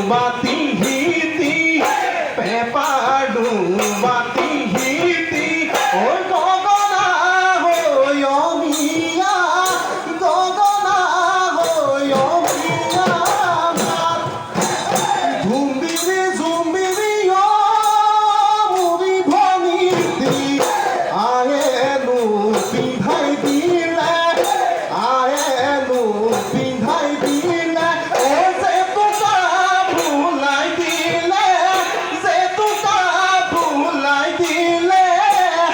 bati hiti pepadu bati hiti oi gogona hoyo miya gogona hoyo miya zumbiri yo muri bhaniti ayelu pindhai dile ayelu pindhai dile ese tuka bhulai dile se tuka bhulai dile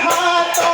hata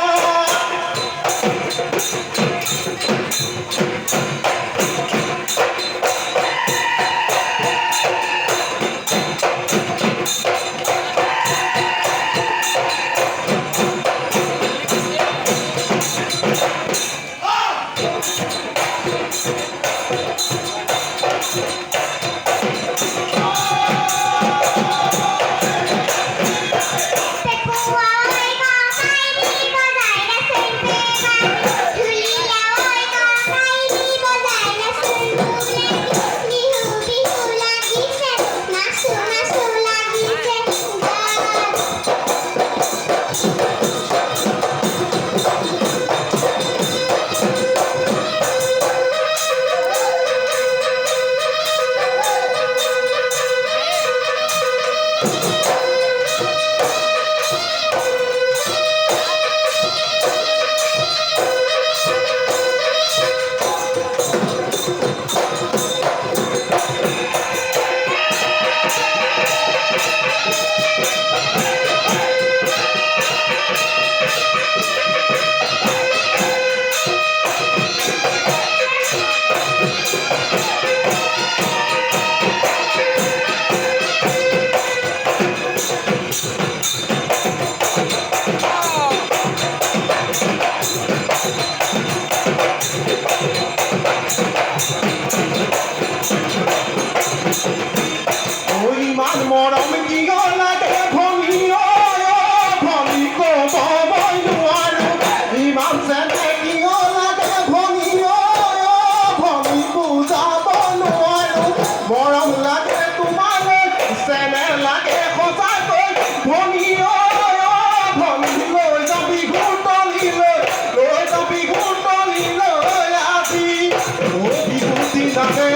oi man moram ki gola de phoni o phoni ko boi nuaru iman sen ki gola de phoni o phoni puja bonuaru moram lage tumare sene lage khosai koi phoni o phoni loi ja bihu toli loi ja bihu toli loi ati o bihuti nage